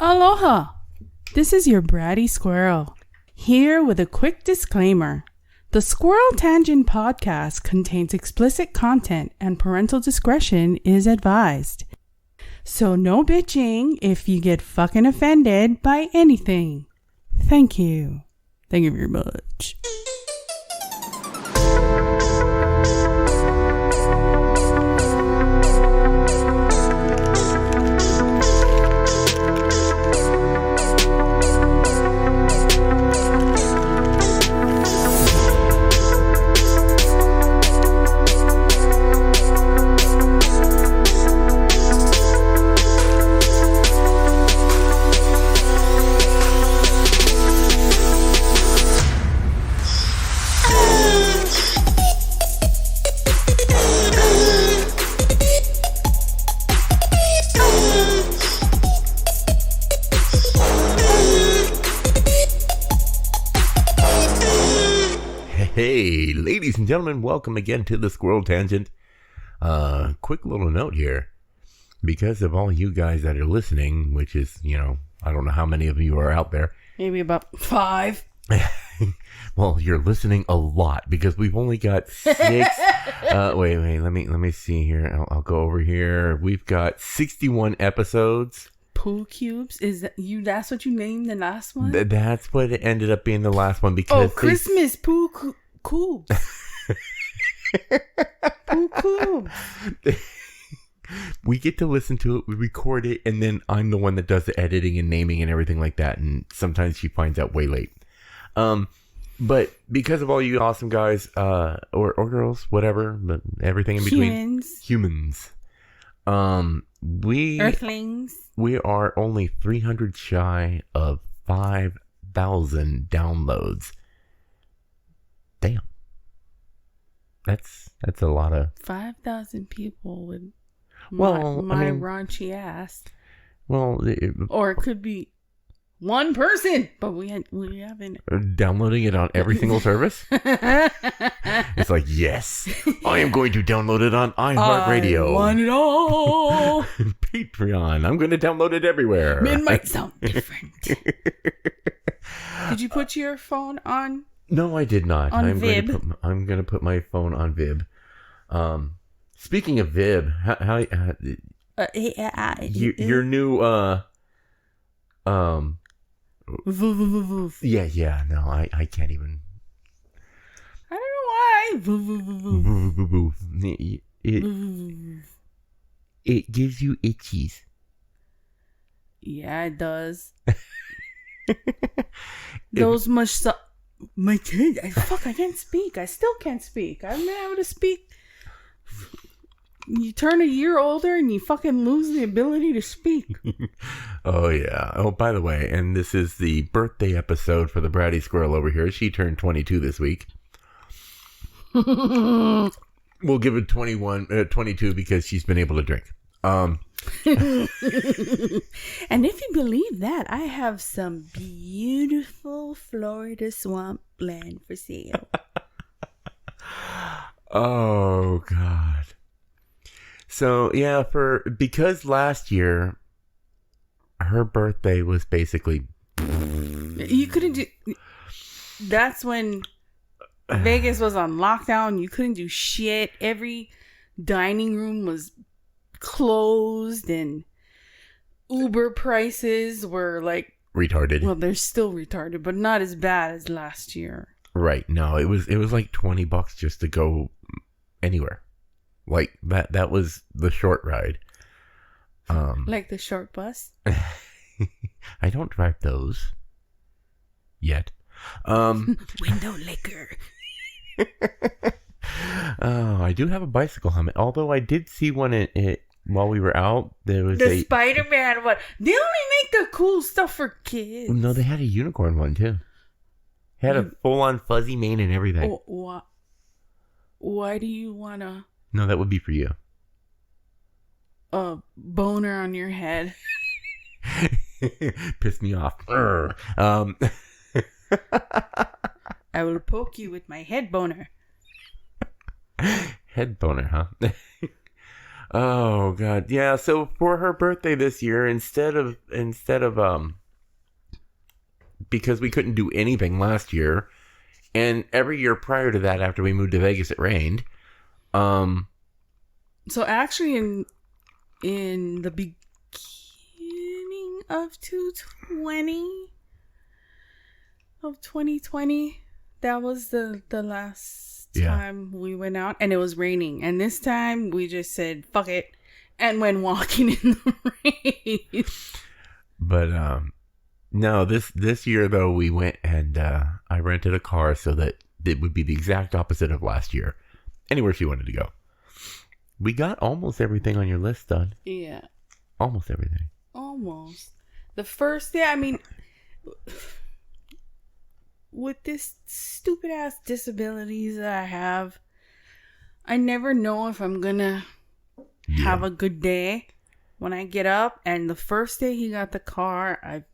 Aloha! This is your bratty squirrel, here with a quick disclaimer. The Squirrel Tangent podcast contains explicit content and parental discretion is advised. So no bitching if you get fucking offended by anything. Thank you. Thank you very much. Hey, ladies and gentlemen, welcome again to the Squirrel Tangent. Quick little note here. Because of all you guys that are listening, which is, I don't know how many of you are out there. Maybe about 5. Well, you're listening a lot because we've only got 6. Wait, let me see here. I'll go over here. We've got 61 episodes. Poo cubes? That's what you named the last one? That's what it ended up being the last one because Christmas poo cubes. Poo cubes. We get to listen to it, we record it, and then I'm the one that does the editing and naming and everything like that, and sometimes she finds out way late. But because of all you awesome guys, or girls, whatever, but everything in between. Humans. Earthlings. We are only 300 shy of 5,000 downloads. Damn. That's a lot of 5,000 people with my raunchy ass. Well, or it could be one person, but we haven't downloading it on every single service. It's like, yes, I am going to download it on iHeartRadio. I want it all. Patreon. I'm going to download it everywhere. It might sound different. Did you put your phone on? No, I did not. I'm going to put my phone on Vib. Speaking of Vib, how your new Yeah, no, I can't even. I don't know why. It gives you itchies. Yeah, it does. Those my kid. I can't speak. I still can't speak. I haven't been able to speak. You turn a year older and you fucking lose the ability to speak. Oh, yeah. Oh, by the way, and this is the birthday episode for the bratty squirrel over here. She turned 22 this week. We'll give it 22 because she's been able to drink. And if you believe that, I have some beautiful Florida swampland for sale. Oh, God. So, yeah, because last year, her birthday was basically... You couldn't do... That's when Vegas was on lockdown. You couldn't do shit. Every dining room was closed and Uber prices were like... retarded. Well, they're still retarded, but not as bad as last year. Right. No, it was like $20 just to go anywhere. Like that was the short ride. Like the short bus? I don't drive those yet. Window liquor. Oh, I do have a bicycle helmet. Although I did see one while we were out. There was the Spider-Man one. They only make the cool stuff for kids. No, they had a unicorn one too. It had a full-on fuzzy mane and everything. Why do you wanna? No, that would be for you. A boner on your head. Pissed me off. I will poke you with my head boner. Head boner, huh? Oh God, yeah. So for her birthday this year, instead of because we couldn't do anything last year, and every year prior to that, after we moved to Vegas, it rained. So actually, in the beginning of 2020, that was the last time we went out, and it was raining. And this time we just said fuck it and went walking in the rain. But no, this year though we went and I rented a car so that it would be the exact opposite of last year. Anywhere she wanted to go. We got almost everything on your list done. Yeah. Almost everything. Almost. The first day, I mean, with this stupid ass disabilities that I have, I never know if I'm gonna have a good day when I get up. And the first day he got the car, I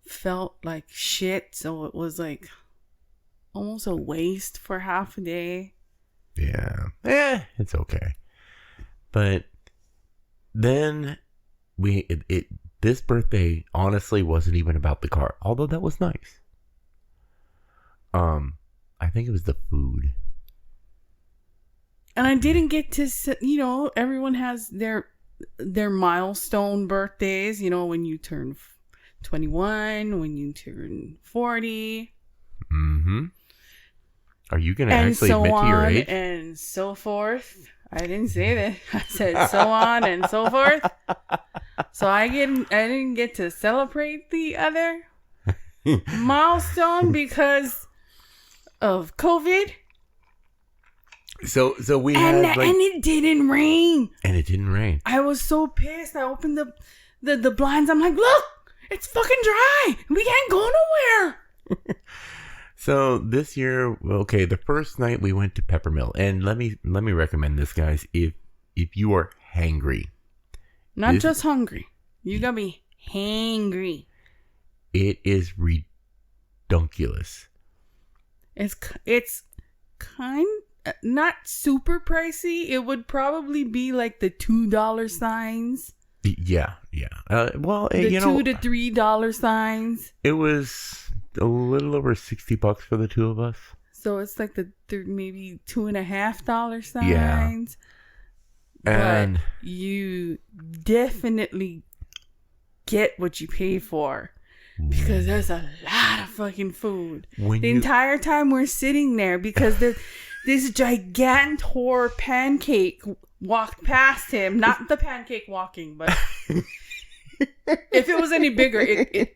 felt like shit. So it was like almost a waste for half a day. Yeah. It's okay. But then this birthday honestly wasn't even about the car, although that was nice. I think it was the food. And I didn't get to, everyone has their milestone birthdays, when you turn 21, when you turn 40. Mm-hmm. Are you going to actually admit to your age? And so forth. I didn't say that. I said so on and so forth. So I didn't get to celebrate the other milestone because of COVID. So we had and it didn't rain. And it didn't rain. I was so pissed. I opened the blinds. I'm like, look, it's fucking dry. We can't go nowhere. So this year, okay, the first night we went to Peppermill, and let me recommend this, guys. If you are hangry, not just hungry, you gotta be hangry. It is redunculous. It's kind not super pricey. It would probably be like the $2 signs. Yeah. The $2 to $3 signs. It was a little over $60 for the two of us. So it's like the maybe $2.50 signs. Yeah. And but you definitely get what you pay for. Because there's a lot of fucking food. Entire time we're sitting there because this gigantor pancake walked past him. Not the pancake walking, but if it was any bigger,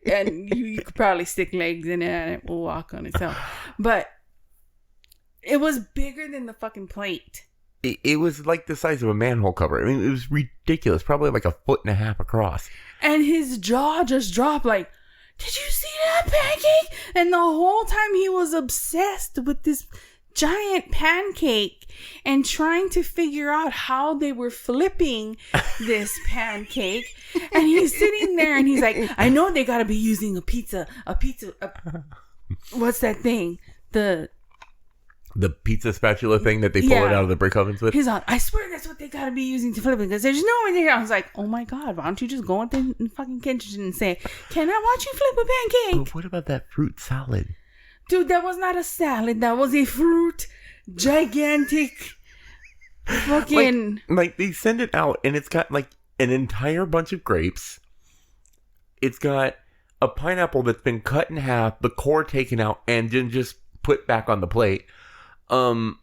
and you could probably stick legs in it and it will walk on itself. But it was bigger than the fucking plate. It was like the size of a manhole cover. I mean, it was ridiculous. Probably like 1.5 feet across. And his jaw just dropped like, did you see that pancake? And the whole time he was obsessed with this giant pancake and trying to figure out how they were flipping this pancake. And he's sitting there and he's like, I know they gotta be using a pizza, what's that thing? The pizza spatula thing that they pull it out of the brick ovens with? He's on, I swear that's what they gotta be using to flip it because there's no one there. I was like, oh my God, why don't you just go into the fucking kitchen and say, can I watch you flip a pancake? But what about that fruit salad? Dude, that was not a salad. That was a fruit. Gigantic. Fucking. Like they send it out and it's got like an entire bunch of grapes. It's got a pineapple that's been cut in half, the core taken out, and then just put back on the plate. And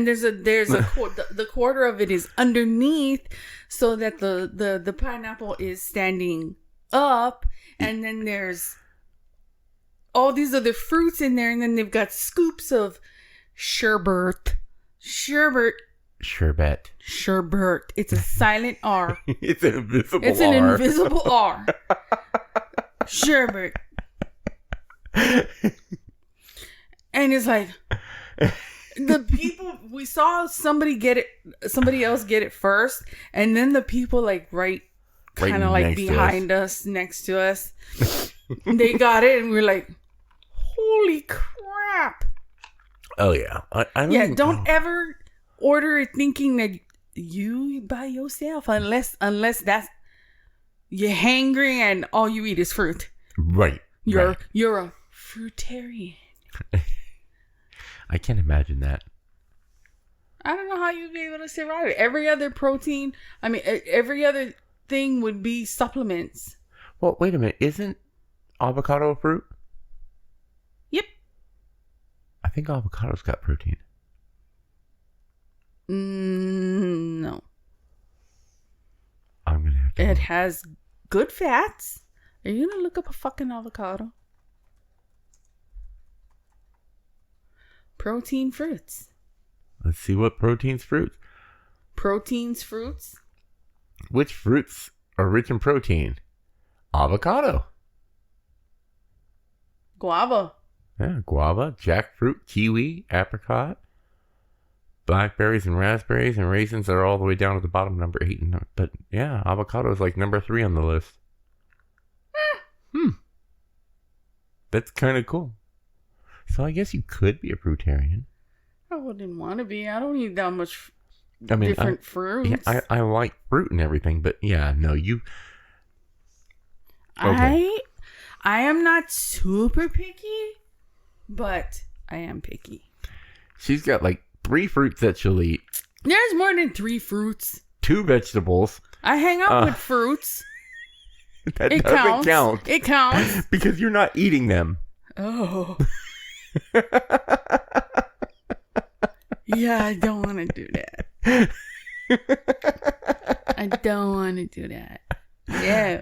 there's a the quarter of it is underneath so that the pineapple is standing up, and then there's all these other fruits in there, and then they've got scoops of sherbet. It's a silent R. It's an invisible R. Sherbet. And it's like the people, we saw somebody else get it first, and then the people like kind of like behind us, next to us, they got it, and we're like, holy crap. Oh yeah. Don't ever order it thinking that you by yourself, unless that's you're hangry and all you eat is fruit. Right. You're a fruitarian. I can't imagine that. I don't know how you'd be able to survive it. Every other protein, every other thing would be supplements. Well, wait a minute. Isn't avocado a fruit? Yep. I think avocado's got protein. No. I'm going to have to. It has good fats. Are you going to look up a fucking avocado? Protein fruits. Let's see what proteins fruits. Proteins fruits. Which fruits are rich in protein? Avocado. Guava. Yeah, guava, jackfruit, kiwi, apricot, blackberries and raspberries and raisins are all the way down to the bottom, number 8. But yeah, avocado is like number 3 on the list. That's kind of cool. So I guess you could be a fruitarian. I wouldn't want to be. I don't eat that much different fruits. Yeah, I like fruit and everything, but yeah, no, you... Okay. I am not super picky, but I am picky. She's got like 3 fruits that she'll eat. There's more than 3 fruits. 2 vegetables. I hang out with fruits. That doesn't count. It counts. Because you're not eating them. Oh. Yeah, I don't want to do that. I don't want to do that. No.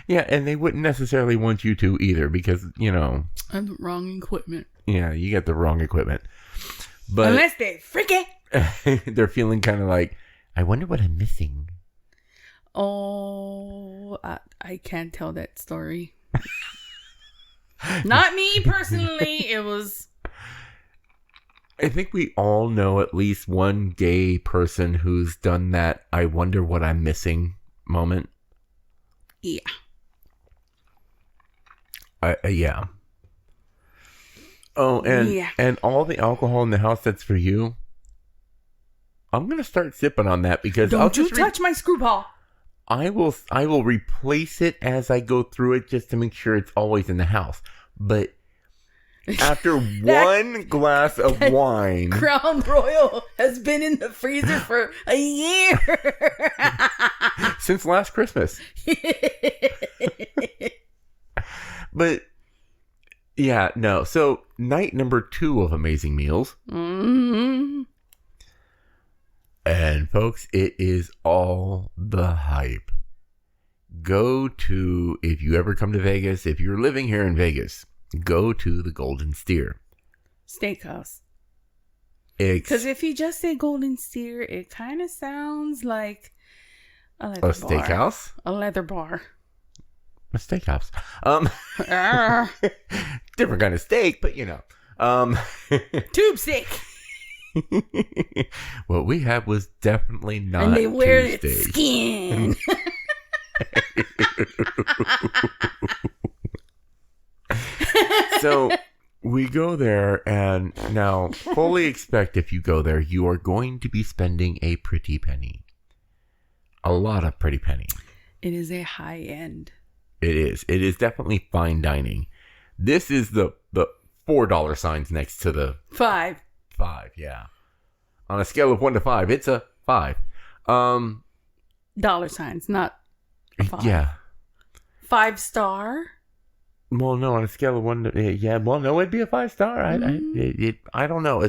Yeah, and they wouldn't necessarily want you to either because, you know. I have the wrong equipment. Yeah, you got the wrong equipment. But unless they're freaky. They're feeling kind of like, I wonder what I'm missing. Oh, I can't tell that story. Not me personally. It was... I think we all know at least one gay person who's done that I wonder what I'm missing moment. Yeah. Yeah. Oh, and all the alcohol in the house that's for you. I'm going to start sipping on that because don't you touch my screwball. I will replace it as I go through it just to make sure it's always in the house. But after one glass of wine, Crown Royal has been in the freezer for a year. Since last Christmas. But yeah, no. So night number 2 of Amazing Meals. Mm-hmm. And folks, it is all the hype. Go to, if you ever come to Vegas, if you're living here in Vegas, go to the Golden Steer Steakhouse. Because if you just say Golden Steer, it kind of sounds like a leather bar. Steakhouse? A leather bar. A steakhouse. Different kind of steak, but you know. Tube steak. What we had was definitely not. And they wear its skin. So we go there, and now fully expect if you go there, you are going to be spending a pretty penny. A lot of pretty penny. It is a high end. It is. It is definitely fine dining. This is the $4 signs next to the 5. 5, yeah. On a scale of 1 to 5, it's a 5. Dollar signs, not a 5. Yeah. 5-star? Well, no, on a scale of 1 to... Yeah, well, no, it'd be a 5-star. I don't know.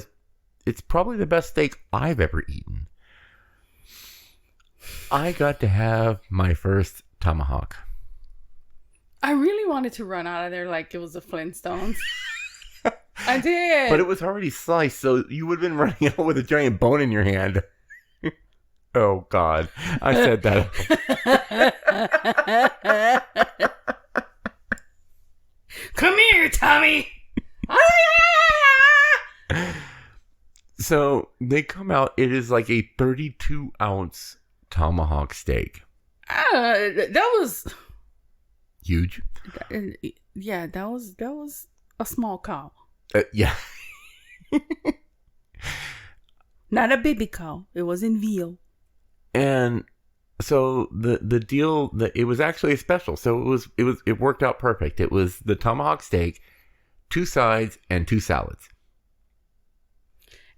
It's probably the best steak I've ever eaten. I got to have my first tomahawk. I really wanted to run out of there like it was the Flintstones. I did. But it was already sliced, so you would have been running out with a giant bone in your hand. Oh, God. I said that. Come here, Tommy. So they come out. It is like a 32-ounce tomahawk steak. That was... Huge. Yeah, that was a small cow. Yeah. Not a baby cow. It wasn't veal. And so the deal that it was actually a special. So it worked out perfect. It was the tomahawk steak, 2 sides, and 2 salads.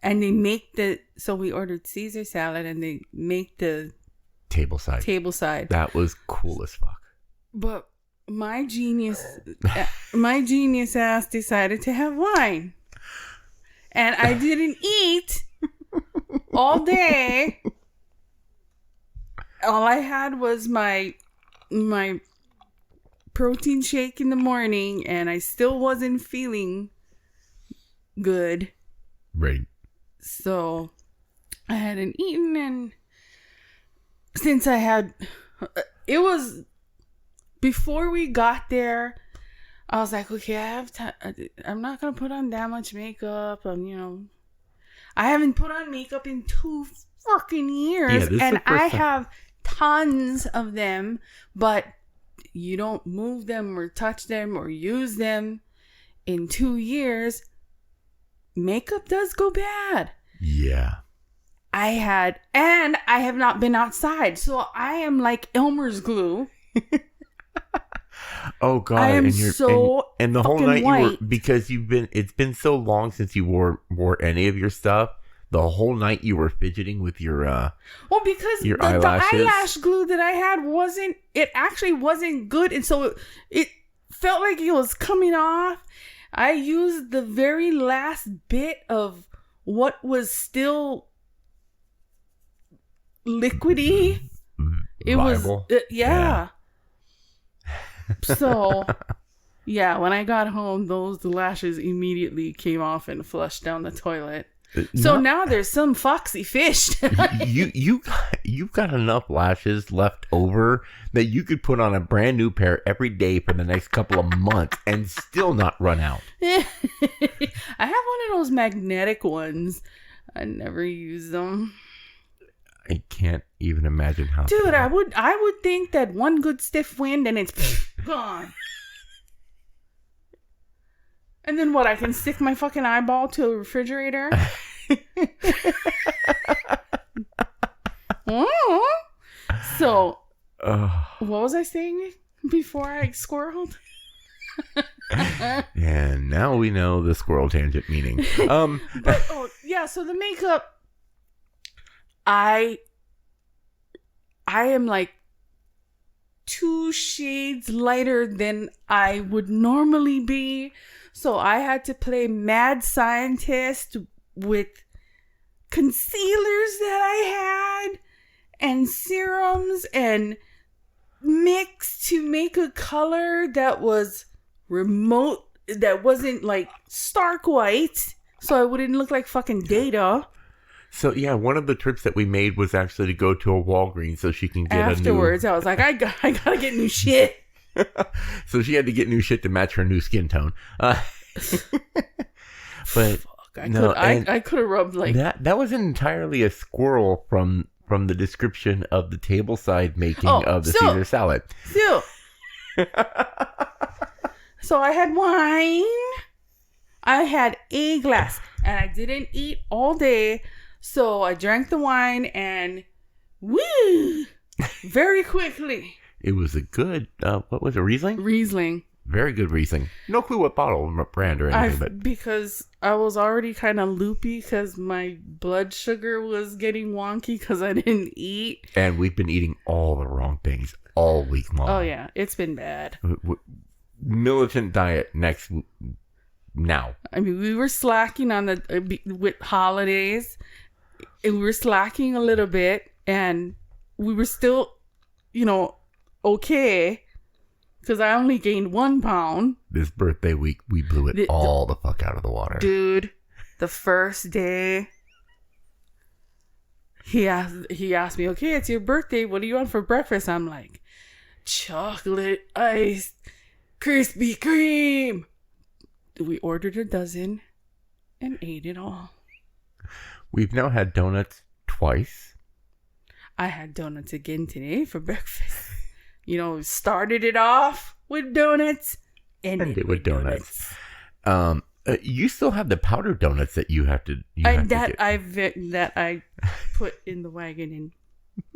And they make so we ordered Caesar salad and they make the table side. That was cool as fuck. But my genius ass decided to have wine. And I didn't eat all day. All I had was my protein shake in the morning, and I still wasn't feeling good. Right. So I hadn't eaten, and since it was before we got there, I was like, okay, I have time. I'm not gonna put on that much makeup. I haven't put on makeup in 2 fucking years, and I have tons of them, but you don't move them or touch them or use them in 2 years. Makeup does go bad. Yeah. I have not been outside, so I am like Elmer's glue. Oh God! I am and the whole night white. It's been so long since you wore any of your stuff. The whole night you were fidgeting with your because your the eyelashes. eyelash glue that I had wasn't good, and so it felt like it was coming off. I used the very last bit of what was still liquidy. It Viable. was yeah. So yeah, when I got home, the lashes immediately came off and flushed down the toilet. So now there's some foxy fish. You've got enough lashes left over that you could put on a brand new pair every day for the next couple of months and still not run out. I have one of those magnetic ones. I never use them. I can't even imagine how. Dude, I would think that one good stiff wind and it's gone. And then what? I can stick my fucking eyeball to a refrigerator. So, what was I saying before I squirreled? And now we know the squirrel tangent meaning. So the makeup, I am like 2 shades lighter than I would normally be. So I had to play mad scientist with concealers that I had and serums and mix to make a color that was remote, that wasn't like stark white, so I wouldn't look like fucking Data. So yeah, one of the trips that we made was actually to go to a Walgreens so she can get afterwards. I was like, I gotta get new shit. So she had to get new shit to match her new skin tone. But I could have rubbed like that wasn't entirely a squirrel from the description of the tableside making of the Caesar salad. So I had wine. I had a glass, and I didn't eat all day. So I drank the wine and woo, very quickly. It was a good, what was it, Riesling? Riesling. Very good Riesling. No clue what bottle or brand or anything. Because I was already kind of loopy because my blood sugar was getting wonky because I didn't eat. And we've been eating all the wrong things all week long. Oh, yeah. It's been bad. Militant diet now. I mean, we were slacking on with holidays. And we were slacking a little bit. And we were still, okay. Because I only gained 1 pound. This birthday week, we blew it all the fuck out of the water. Dude, the first day, he asked me, okay, it's your birthday. What do you want for breakfast? I'm like, chocolate ice Krispy Kreme. We ordered a dozen and ate it all. We've now had donuts twice. I had donuts again today for breakfast. Started it off with donuts and ended with donuts. You still have the powder donuts that you have to. That I put in the wagon,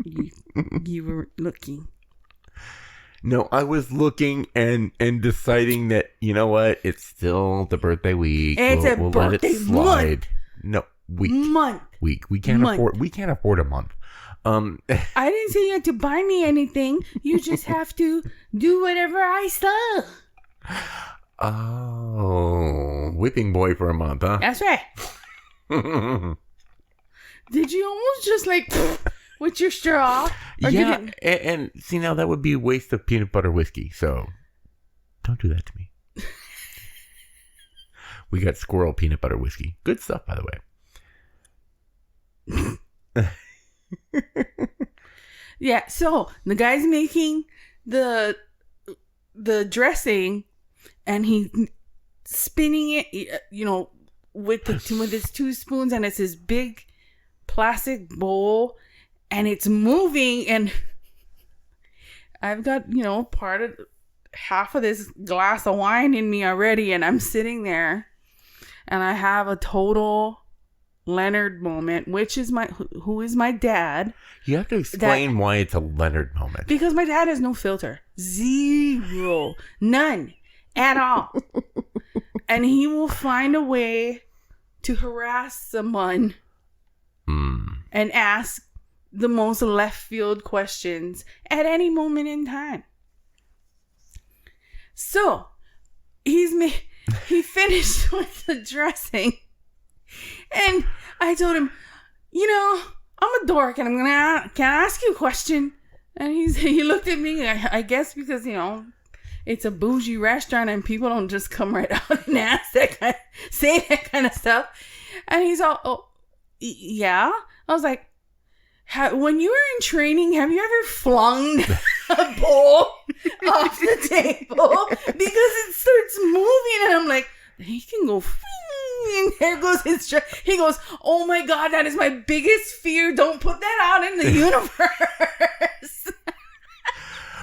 and you were looking. No, I was looking and deciding that, you know what? It's still the birthday week. It's a birthday month. No, week. Month. Week. We can't afford a month. I didn't say you had to buy me anything. You just have to do whatever I say. Oh, whipping boy for a month, huh? That's right. Did you almost just like with your straw? Yeah, and see, now that would be a waste of peanut butter whiskey, so don't do that to me. We got squirrel peanut butter whiskey. Good stuff, by the way. Yeah, so the guy's making the dressing, and he's spinning it, with his 2 spoons, and it's this big plastic bowl, and it's moving, and I've got, half of this glass of wine in me already, and I'm sitting there, and I have a total Leonard moment, who is my dad. You have to explain why it's a Leonard moment. Because my dad has no filter. Zero. None. At all. And he will find a way to harass someone and ask the most left field questions at any moment in time. So, he finished with the dressing, and I told him, I'm a dork, and can I ask you a question? And he looked at me, I guess because, it's a bougie restaurant and people don't just come right out and say that kind of stuff. And he's all, oh, yeah. I was like, when you were in training, have you ever flung a bowl off the table? Because it starts moving, and I'm like, he can go, and there goes his he goes, oh my God, that is my biggest fear. Don't put that out in the universe.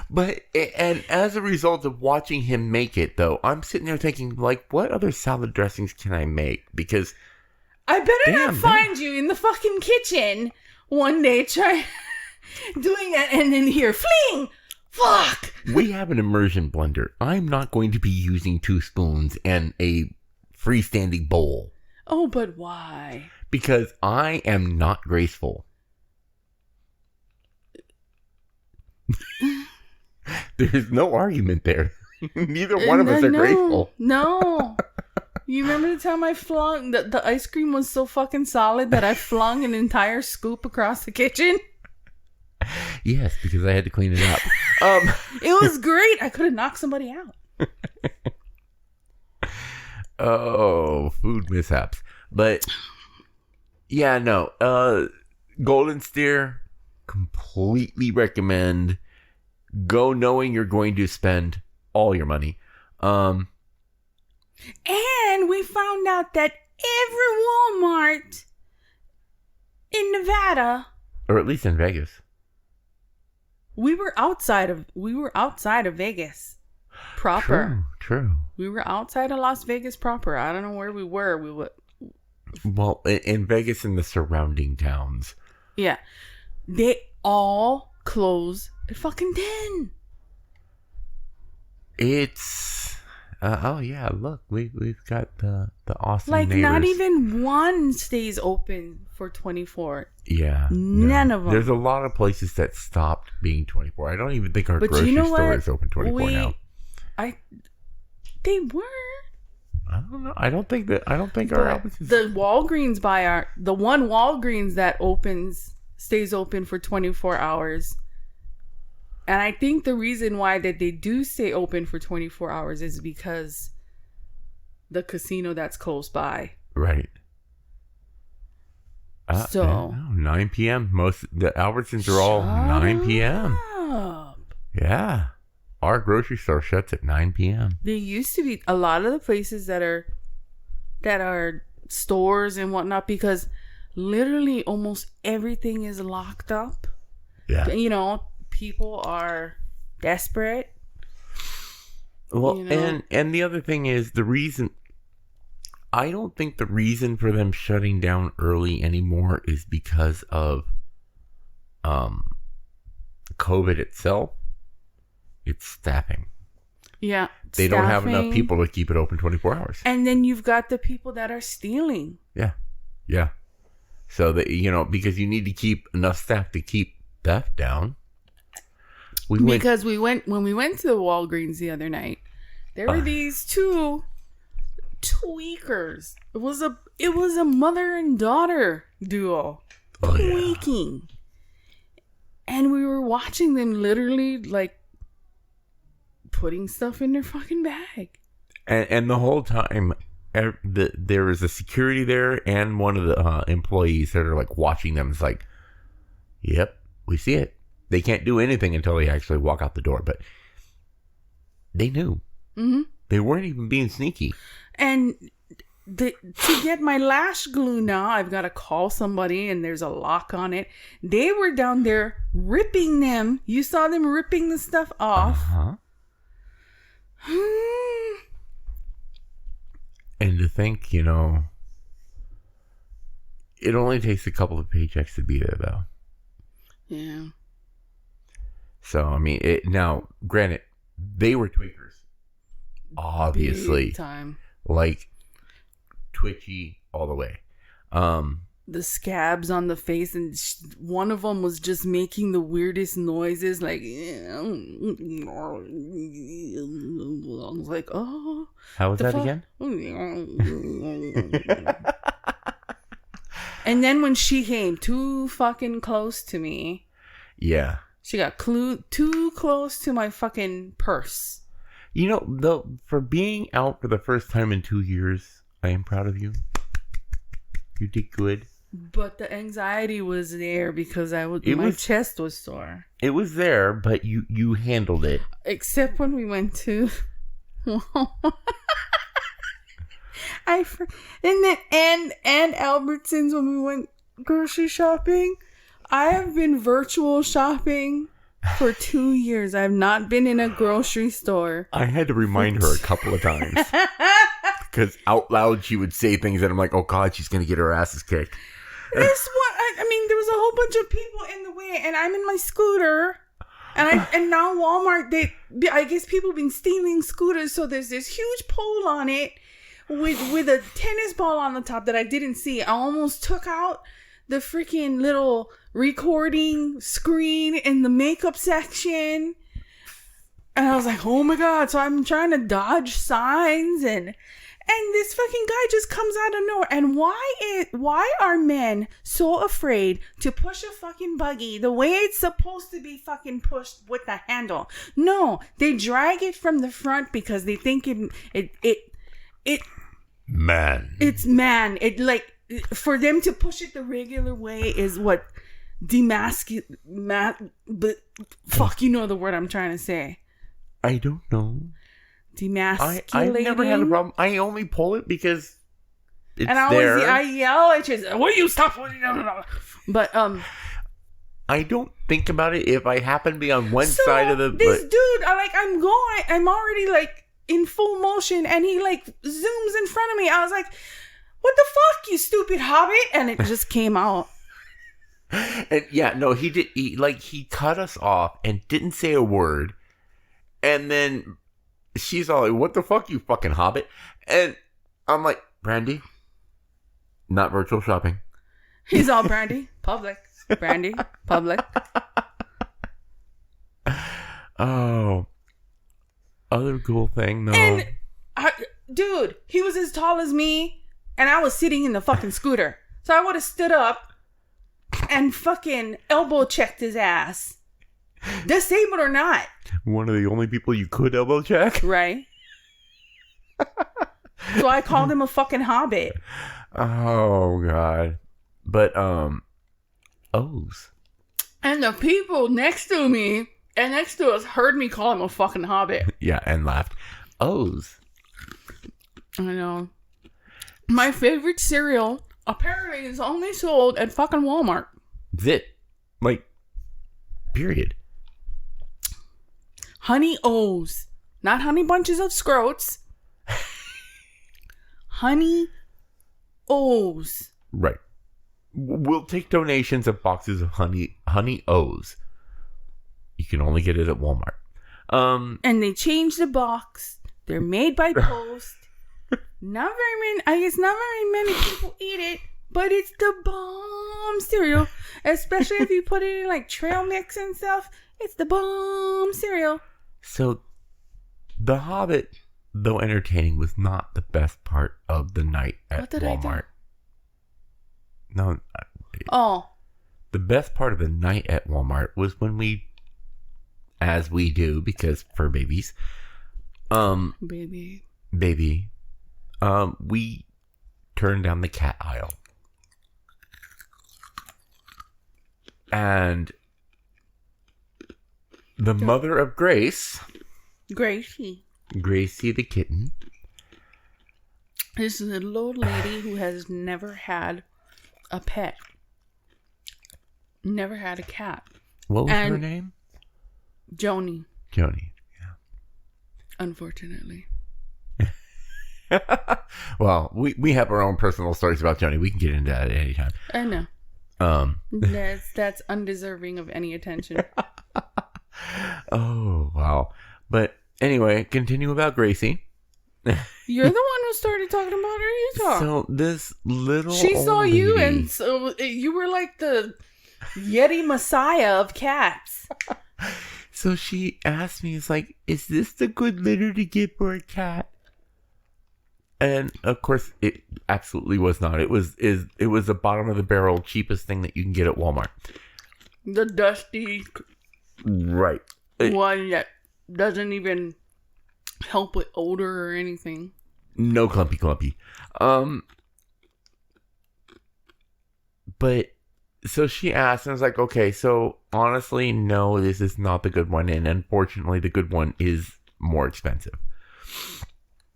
But, and as a result of watching him make it, though, I'm sitting there thinking, like, what other salad dressings can I make? Because I better not find you in the fucking kitchen one day trying doing that, and then here, fling! Fuck! We have an immersion blender. I'm not going to be using 2 spoons and a freestanding bowl. Oh, but why? Because I am not graceful. There's no argument there. Neither one of us are graceful. No. You remember the time I flung the ice cream was so fucking solid that I flung an entire scoop across the kitchen? Yes, because I had to clean it up. It was great. I could have knocked somebody out. Oh, food mishaps. But yeah, no. Golden Steer, completely recommend. Go knowing you're going to spend all your money. And we found out that every Walmart in Nevada, or at least in Vegas, we were outside of Vegas proper. True. We were outside of Las Vegas proper. I don't know where we were. Well, in Vegas and the surrounding towns. Yeah, they all close at fucking 10. It's oh yeah, look, we've got the awesome like neighbors. Not even one stays open for 24. Yeah, none of them. There's a lot of places that stopped being 24. I don't even think our grocery store is open 24 now. They were. I don't know. I don't think our offices. The Walgreens the one Walgreens that stays open for 24 hours. And I think the reason why that they do stay open for 24 hours is because the casino that's close by. Right. So 9 p.m. Most the Albertsons are all 9 p.m. Yeah. Our grocery store shuts at 9 p.m. There used to be a lot of the places that are stores and whatnot, because literally almost everything is locked up. Yeah. People are desperate. Well, and the other thing is the reason I don't think the reason for them shutting down early anymore is because of COVID itself. It's staffing. Yeah. They don't have enough people to keep it open 24 hours. And then you've got the people that are stealing. Yeah. Yeah. So that, because you need to keep enough staff to keep theft down. When we went to the Walgreens the other night, there were these two tweakers. It was a mother and daughter duo tweaking. Yeah. And we were watching them literally like putting stuff in their fucking bag. And the whole time there was a security there and one of the employees that are like watching them. It's like, yep, we see it. They can't do anything until they actually walk out the door. But they knew. Mm-hmm. They weren't even being sneaky. And to get my lash glue now, I've got to call somebody and there's a lock on it. They were down there ripping them. You saw them ripping the stuff off. Uh-huh. And to think, it only takes a couple of paychecks to be there, though. Yeah. So, I mean, now, granted, they were tweakers. Obviously. Big time. Like, twitchy all the way. The scabs on the face, and one of them was just making the weirdest noises, like, I was like, oh. How was that again? And then when she came too fucking close to me. Yeah. She got too close to my fucking purse. For being out for the first time in 2 years, I am proud of you. You did good. But the anxiety was there because my chest was sore. It was there, but you handled it. Except when we went to and Albertsons when we went grocery shopping. I have been virtual shopping for 2 years. I've not been in a grocery store. I had to remind her a couple of times. Because out loud she would say things that I'm like, oh God, she's going to get her asses kicked. There was a whole bunch of people in the way and I'm in my scooter. And now Walmart, I guess people have been stealing scooters. So there's this huge pole on it with a tennis ball on the top that I didn't see. I almost took out the freaking little recording screen in the makeup section. And I was like, oh my God. So I'm trying to dodge signs and this fucking guy just comes out of nowhere. And why are men so afraid to push a fucking buggy the way it's supposed to be fucking pushed with the handle? No, they drag it from the front because they think man. It's man. It like for them to push it the regular way is what but fuck, you know the word I'm trying to say. I don't know. Demasculating. I never had a problem. I only pull it because it's and I yell at you. Will you stop? But I don't think about it if I happen to be on one side of the. This dude, I'm already like in full motion, and he like zooms in front of me. I was like, "What the fuck, you stupid hobbit!" And it just came out. And yeah, no, he did. He cut us off and didn't say a word, and then. She's all like, what the fuck, you fucking hobbit? And I'm like, Brandy, not virtual shopping. He's all Brandy, public. Brandy, public. Oh. Other cool thing, though. And, dude, he was as tall as me, and I was sitting in the fucking scooter. So I would have stood up and fucking elbow checked his ass. Disabled or not. One of the only people you could elbow check. Right. So I called him a fucking hobbit. Oh, God. But, O's. And the people next to me and next to us heard me call him a fucking hobbit. Yeah, and laughed. O's. I know. My favorite cereal apparently is only sold at fucking Walmart. Zit. Like, period. Honey O's. Not honey bunches of scroats. Honey O's. Right. We'll take donations of boxes of honey O's. You can only get it at Walmart. And they changed the box. They're made by Post. Not very many people eat it, but it's the bomb cereal. Especially if you put it in like trail mix and stuff. It's the bomb cereal. So, The Hobbit, though entertaining, was not the best part of the night at Walmart. No. Oh. The best part of the night at Walmart was when we, as we do, because fur babies, baby, we turned down the cat aisle. And the mother of Gracie the kitten. This is a little old lady who has never had a pet. Never had a cat. What was her name? Joni, yeah. Unfortunately. Well, we have our own personal stories about Joni. We can get into that at any time. I know. That's undeserving of any attention. Oh, wow. But anyway, continue about Gracie. You're the one who started talking about her. You talk. So this little she saw you, lady, and so you were like the Yeti Messiah of cats. So she asked me, "It's like, is this the good litter to get for a cat?" And of course, it absolutely was not. It was the bottom of the barrel, cheapest thing that you can get at Walmart. The dusty, right? One that doesn't even help with odor or anything. No clumpy. But so she asked, and I was like, okay, so honestly, no, this is not the good one, and unfortunately, the good one is more expensive.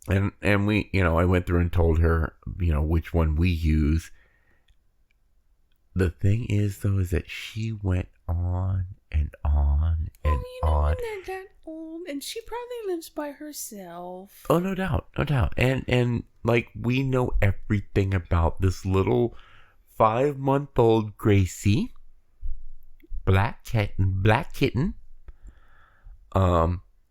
And we, I went through and told her, which one we use. The thing is, though, is that she went on and on and on. They're that old, and she probably lives by herself. Oh, no doubt. And like, we know everything about this little 5-month-old Gracie, black kitten.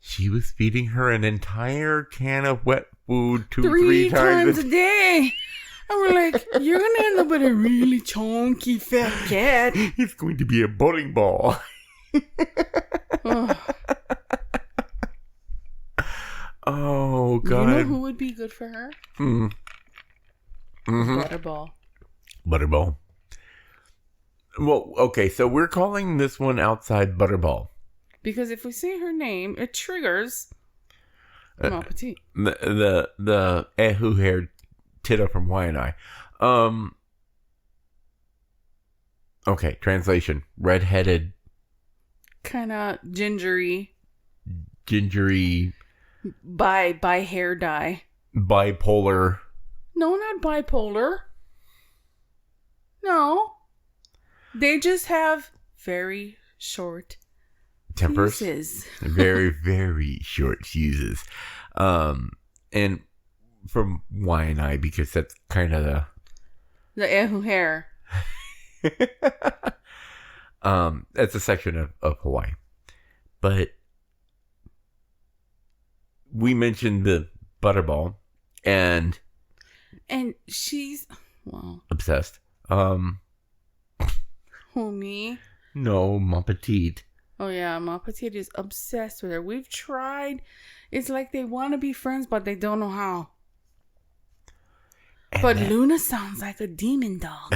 She was feeding her an entire can of wet food three times a day. And we're like, you're going to end up with a really chunky fat cat. It's going to be a bowling ball. Oh, God. You know who would be good for her? Butterball. Well, okay, so we're calling this one outside Butterball. Because if we say her name, it triggers Mon Petit. The who-haired Tita from Y&I. Okay, translation. Red-headed. Kind of gingery. By hair dye. Bipolar. No, not bipolar. No. They just have very short tempers. Fuses. Very, very short fuses. And from Y&I, because that's kind of the Ehu hair. That's a section of Hawaii. But we mentioned the Butterball, and she's obsessed. Who, me? No, Mon Petite. Oh yeah, Mon Petite is obsessed with her. We've tried. It's like they want to be friends, but they don't know how. But Luna sounds like a demon dog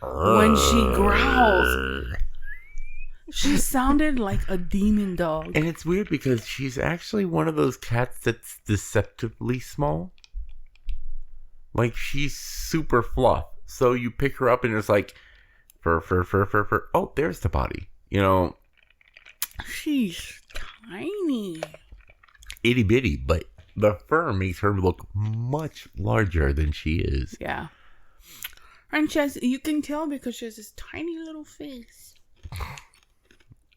when she growls. She sounded like a demon dog. And it's weird because she's actually one of those cats that's deceptively small. Like, she's super fluff. So you pick her up and it's like, fur. Oh, there's the body. She's tiny. Itty bitty, but the fur makes her look much larger than she is. Yeah. And you can tell because she has this tiny little face.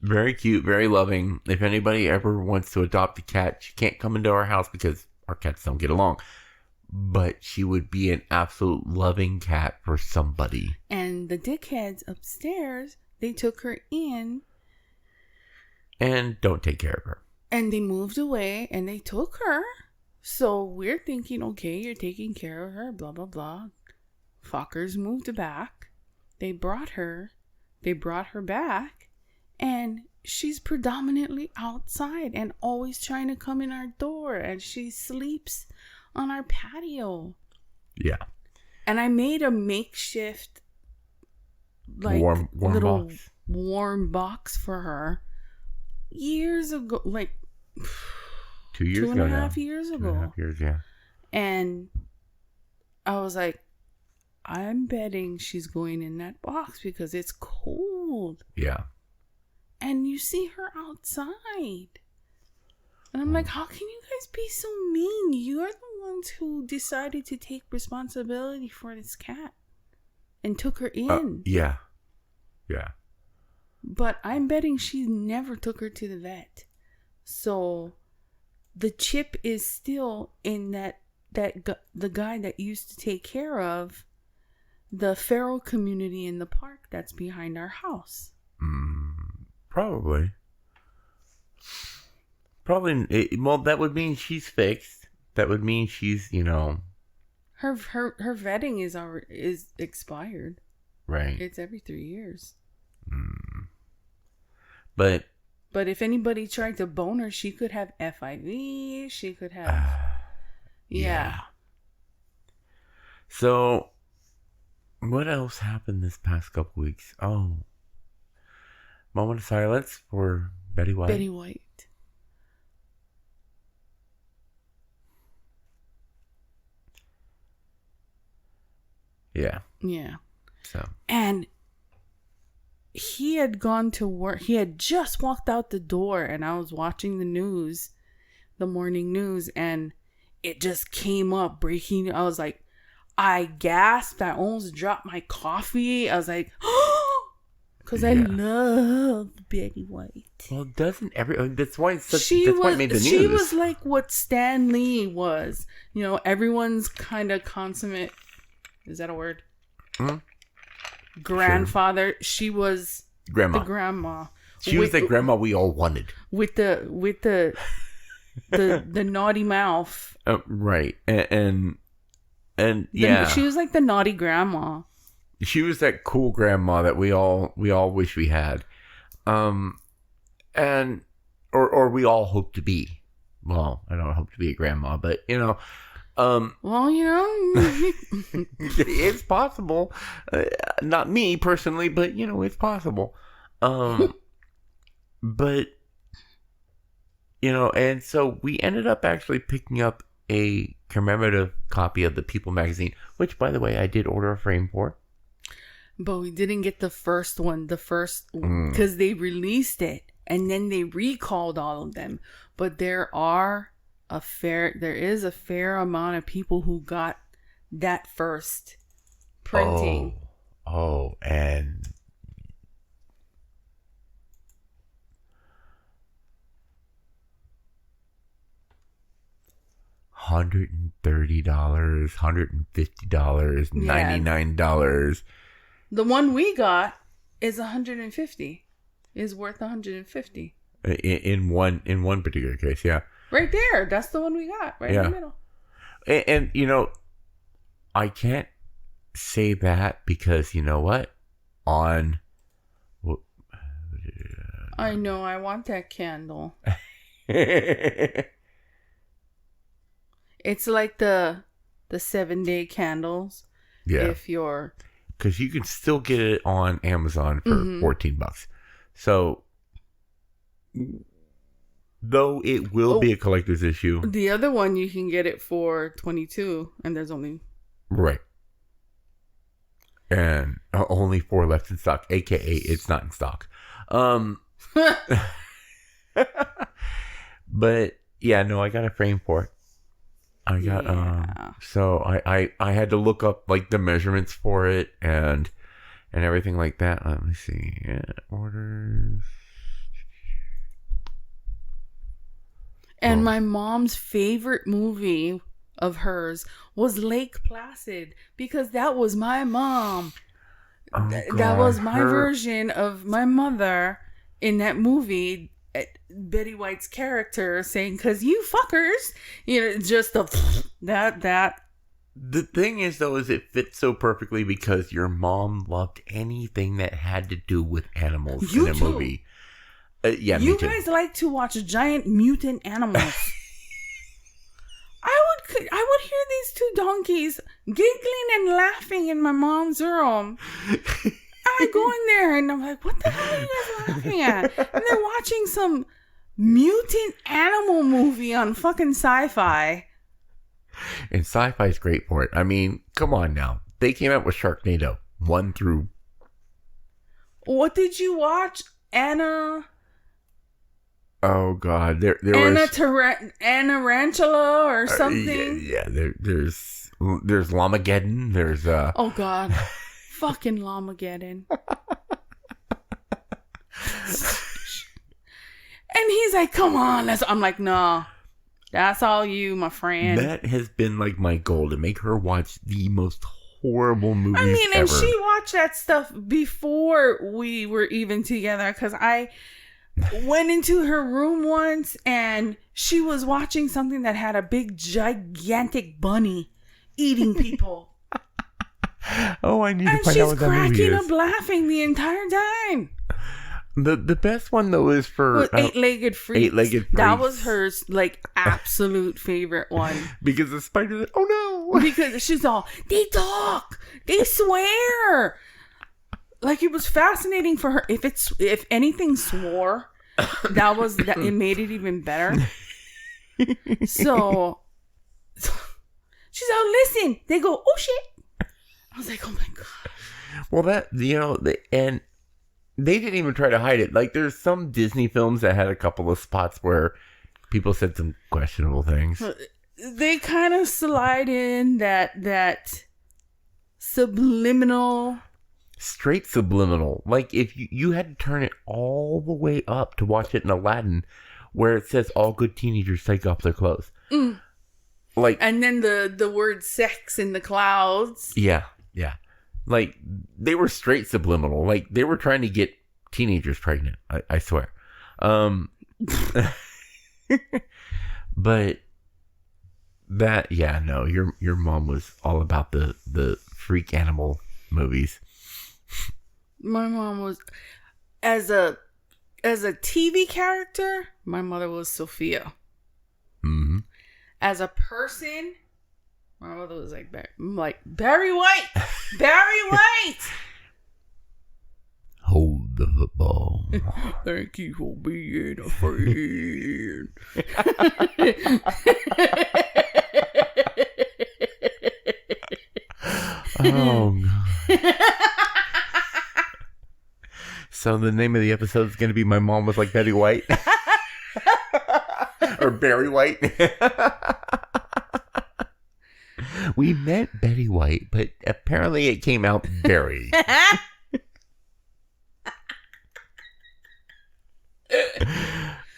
Very cute, very loving. If anybody ever wants to adopt a cat, she can't come into our house because our cats don't get along. but she would be an absolute loving cat for somebody. And the dickheads upstairs, they took her in. And don't take care of her. And they moved away and they took her. So we're thinking, okay, you're taking care of her, blah, blah, blah. Fuckers moved back. They brought her back. And she's predominantly outside and always trying to come in our door. And she sleeps on our patio. Yeah. And I made a makeshift, like, warm little box. warm box for her years ago, like 2 years ago. 2.5 years ago. 2.5 years, yeah. And I was like, I'm betting she's going in that box because it's cold. Yeah. And you see her outside. And I'm like, how can you guys be so mean? You're the ones who decided to take responsibility for this cat and took her in. Yeah. Yeah. But I'm betting she never took her to the vet. So the chip is still in the guy that used to take care of the feral community in the park that's behind our house. Probably. Well, that would mean she's fixed. That would mean she's, Her vetting is expired. Right. It's every 3 years. But if anybody tried to bone her, she could have FIV. She could have. Yeah. So, what else happened this past couple weeks? Oh, moment of silence for Betty White. Betty White. Yeah. Yeah. So. And he had gone to work. He had just walked out the door, and I was watching the news, the morning news, and it just came up breaking. I was like, I gasped. I almost dropped my coffee. I was like, oh, because I love Betty White. Well, doesn't that's why it's such, that's why it made the news. She was like what Stan Lee was. Everyone's kind of consummate. Is that a word? Grandfather. Sure. She was grandma. The grandma. She was the grandma we all wanted. With the naughty mouth. Right. And yeah. She was like the naughty grandma. She was that cool grandma that we all wish we had. And or we all hope to be. Well, I don't hope to be a grandma, but it's possible. Not me personally, but it's possible. But and so we ended up actually picking up a commemorative copy of the People magazine, which, by the way, I did order a frame for. But we didn't get the first one, because they released it and then they recalled all of them. But there is a fair amount of people who got that first printing. Oh, and $130, $150, $99. The one we got is $150. Is worth $150. In one particular case, yeah. Right there. That's the one we got. Right in the middle. And I can't say that because you know what? I know. I want that candle. It's like the 7-day candles. Yeah. If you're... Because you can still get it on Amazon for $14. So, though it will be a collector's issue. The other one, you can get it for $22, and there's only... Right. And only 4 left in stock, a.k.a. it's not in stock. But, yeah, no, I got a frame for it. I got so I had to look up like the measurements for it and everything like that. Let me see. Yeah, orders. And my mom's favorite movie of hers was Lake Placid, because that was my mom. Oh, That was my version of my mother in that movie. Betty White's character saying, "'Cause you fuckers," just that. The thing is, though, is it fits so perfectly because your mom loved anything that had to do with animals in a movie. Yeah, you me too. guys like to watch giant mutant animals. I would hear these two donkeys giggling and laughing in my mom's room. I go in there and I'm like, what the hell are you guys laughing at? And they're watching some mutant animal movie on fucking Sci-Fi. And Sci-Fi is great for it. I mean, come on now. They came out with Sharknado 1 through... What did you watch? Anna... Oh, God. There Anna was... Anarantula or something? Yeah, there's Lamageddon. There's... Oh, God. Fucking Lamageddon. And he's like, come on. I'm like, no. That's all you, my friend. That has been like my goal, to make her watch the most horrible movies ever. And she watched that stuff before we were even together, because I went into her room once and she was watching something that had a big, gigantic bunny eating people. Oh, I need to find out what that movie is. And she's cracking up laughing the entire time. The best one, though, is for... Eight-Legged Freaks. Eight-Legged Freaks. That was her, absolute favorite one. Because the spider... Oh, no! Because she's all, they talk! They swear! It was fascinating for her. If anything swore, it made it even better. So, she's all, listen! They go, oh, shit! I was like, oh, my God. Well, and... They didn't even try to hide it. There's some Disney films that had a couple of spots where people said some questionable things. They kind of slide in that subliminal. Straight subliminal. If you had to turn it all the way up to watch it in Aladdin, where it says all good teenagers take off their clothes. And then the word sex in the clouds. Yeah. They were straight subliminal. They were trying to get teenagers pregnant. I swear. But that, yeah, no, your mom was all about the freak animal movies. My mom was, as a TV character, my mother was Sophia. Mm-hmm. As a person, my mother was like Barry White. Barry White. Hold the football. Thank you for being a friend. Oh, God. So the name of the episode is going to be My Mom Was Like Betty White? Or Barry White? We met Betty White, but apparently it came out Barry.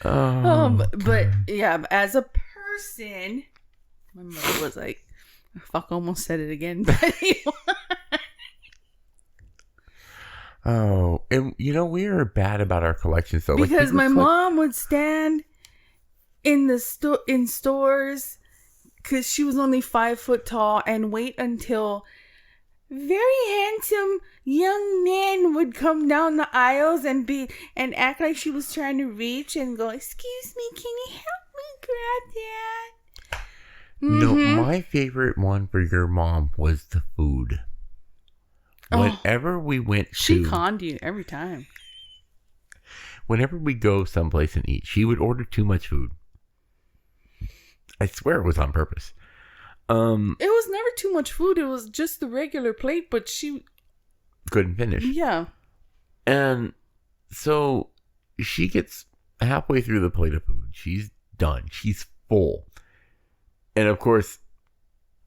But yeah, as a person, my mother was like, fuck, almost said it again. Betty White. Oh, and we are bad about our collections though. Because my mom would stand in the in stores, because she was only 5 foot tall, and wait until very handsome young men would come down the aisles and act like she was trying to reach and go, excuse me, can you help me grab that? No, my favorite one for your mom was the food. Whenever we went she conned you every time. Whenever we go someplace and eat, she would order too much food. I swear it was on purpose. It was never too much food. It was just the regular plate, but she couldn't finish. Yeah. And so she gets halfway through the plate of food. She's done. She's full. And of course,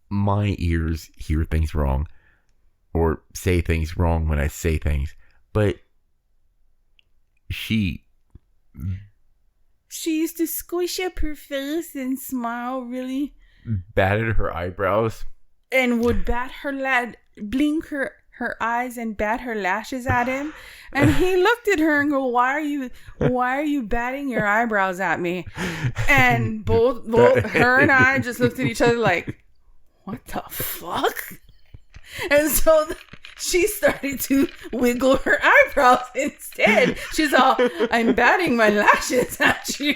my ears hear things wrong or say things wrong when I say things. But she used to squish up her face and smile really batted her eyebrows. And would blink her eyes and bat her lashes at him. And he looked at her and go, why are you batting your eyebrows at me? And both her and I just looked at each other like, what the fuck? And so she started to wiggle her eyebrows instead. She's all, I'm batting my lashes at you.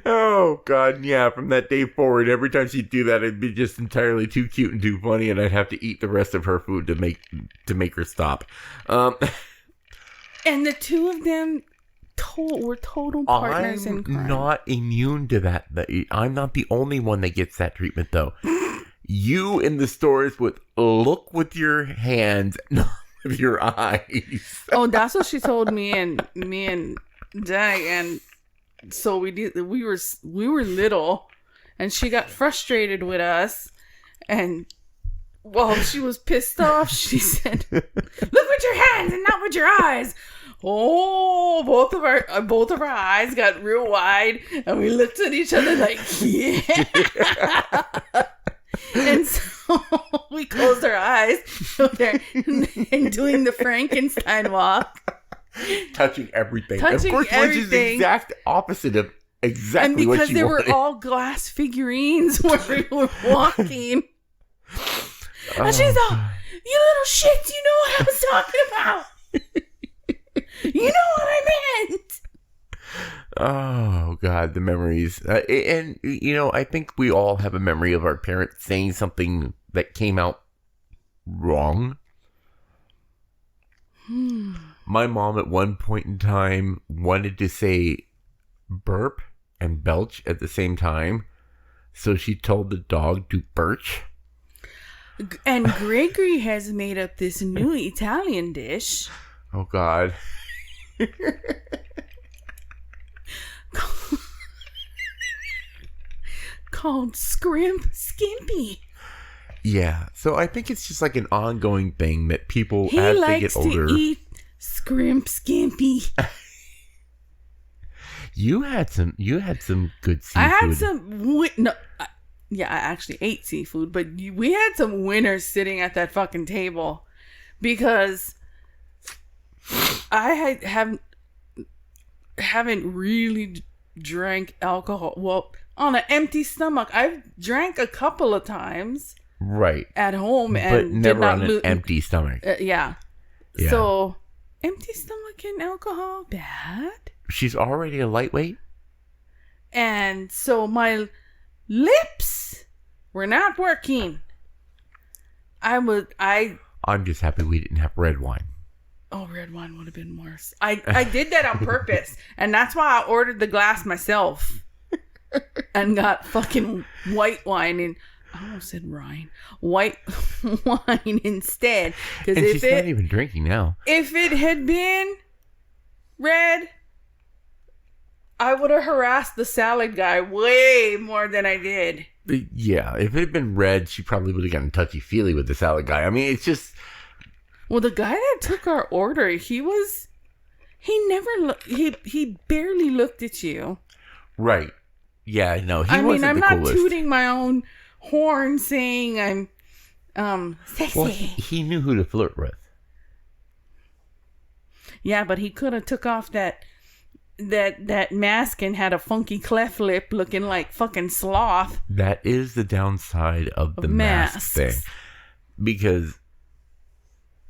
Oh, God, yeah. From that day forward, every time she'd do that, it'd be just entirely too cute and too funny, and I'd have to eat the rest of her food to make her stop. And the two of them were total partners in crime. I'm not immune to that. I'm not the only one that gets that treatment, though. You in the stores would look with your hands, not with your eyes. Oh, that's what she told me and Jack, and so we did. We were little, and she got frustrated with us, and while she was pissed off, she said, "Look with your hands and not with your eyes." Oh, both of our eyes got real wide, and we looked at each other like, yeah. And so we closed our eyes and doing the Frankenstein walk. Touching everything. Touching of course, everything. which is the exact opposite of exactly what she wanted. And because they were all glass figurines where we were walking. And she's all, you little shits, you know what I was talking about. You know what I meant. Oh, God, the memories. And, I think we all have a memory of our parents saying something that came out wrong. My mom at one point in time wanted to say burp and belch at the same time. So she told the dog to birch. And Gregory has made up this new Italian dish. Oh, God. Called Scrimp Skimpy. Yeah, so I think it's just like an ongoing thing that people, he as they get older... He likes to eat Scrimp Skimpy. You had some good seafood. I had some... I actually ate seafood, but we had some winners sitting at that fucking table. Because I haven't really drank alcohol. Well, on an empty stomach. I've drank a couple of times. Right. At home. But never on an empty stomach. Yeah. So, empty stomach and alcohol, bad? She's already a lightweight. And so my lips were not working. I'm just happy we didn't have red wine. Oh, red wine would have been worse. I did that on purpose. And that's why I ordered the glass myself. And got fucking white wine and I almost said Rhine. White wine instead. And she's not even drinking now. If it had been red, I would have harassed the salad guy way more than I did. Yeah, if it had been red, she probably would have gotten touchy-feely with the salad guy. I mean, it's just... Well, the guy that took our order, he barely looked at you. Right. Yeah, no, he wasn't I'm the not coolest. tooting my own horn saying I'm sexy. Well, he knew who to flirt with. Yeah, but he could have took off that mask and had a funky cleft lip looking like fucking sloth. That is the downside of the mask thing. Because,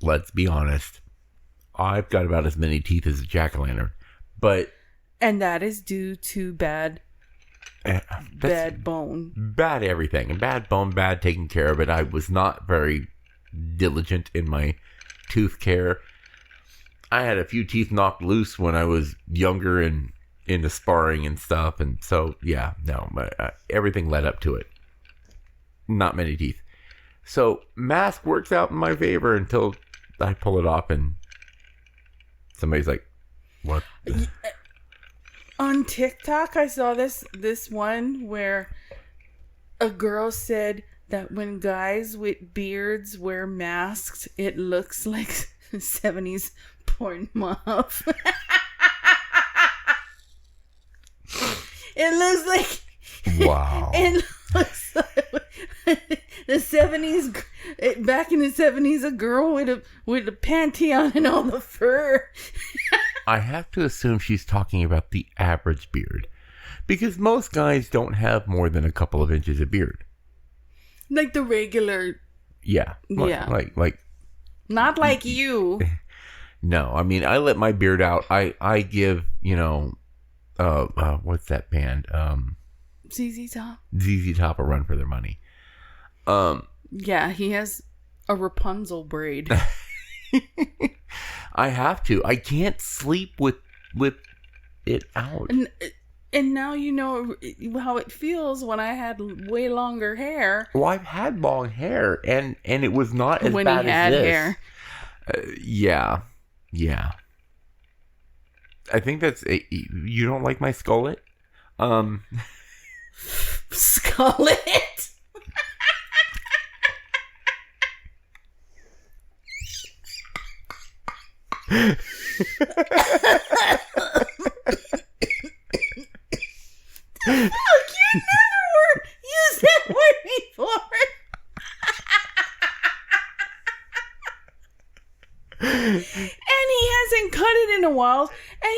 let's be honest, I've got about as many teeth as a jack-o'-lantern. And that is due to bad bone. Bad everything. And bad bone, bad taking care of it. I was not very diligent in my tooth care. I had a few teeth knocked loose when I was younger and into sparring and stuff. And so, everything led up to it. Not many teeth. So, mask works out in my favor until I pull it off and somebody's like, what? On TikTok, I saw this one where a girl said that when guys with beards wear masks, it looks like 70s porn muff. It looks like Wow. And looks like the 70s, back in the 70s, a girl with a panty on and all the fur. I have to assume she's talking about the average beard. Because most guys don't have more than a couple of inches of beard. Like the regular. Yeah. Like. Not like you. No, I mean, I let my beard out. I give, what's that band? ZZ Top. ZZ Top a run for their money. Yeah, he has a Rapunzel braid. I have to. I can't sleep with it out. And now you know how it feels when I had way longer hair. Well, I've had long hair, and it was not as when bad he had as this. hair. Yeah. I think that's you don't like my skullet? Skullet. Look, you never used that word before. And he hasn't cut it in a while, and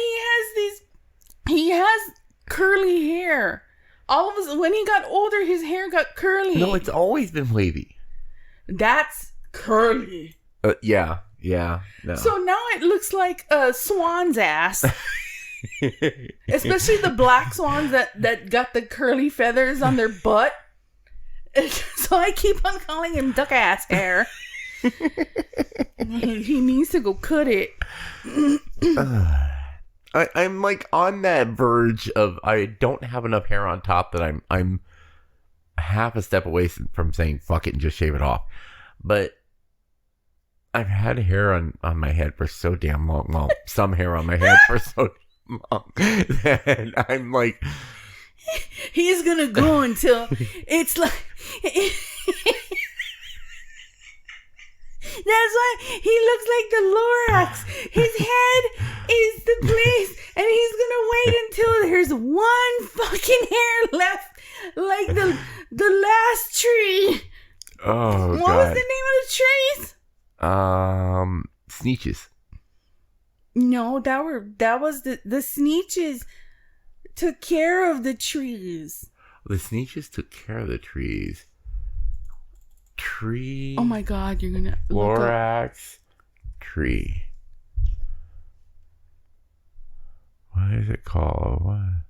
he has curly hair. All of a sudden, when he got older, his hair got curly. No, it's always been wavy. That's curly. Yeah. No. So now it looks like a swan's ass. Especially the black swans that got the curly feathers on their butt. So I keep on calling him duck ass hair. He needs to go cut it. I'm like on that verge of I don't have enough hair on top that I'm half a step away from saying fuck it and just shave it off. But I've had hair on my head for so damn long. Well, some hair on my head for so long that I'm like, he's gonna go until it's like. That's why he looks like the Lorax. His head is the place, and he's gonna wait until there's one fucking hair left, like the last tree. Oh, what God. was the name of the trees? Sneetches. No, that was the Sneetches took care of the trees. The Sneetches took care of the trees. Tree. Oh my God, you're gonna Lorax tree. What is it called? What?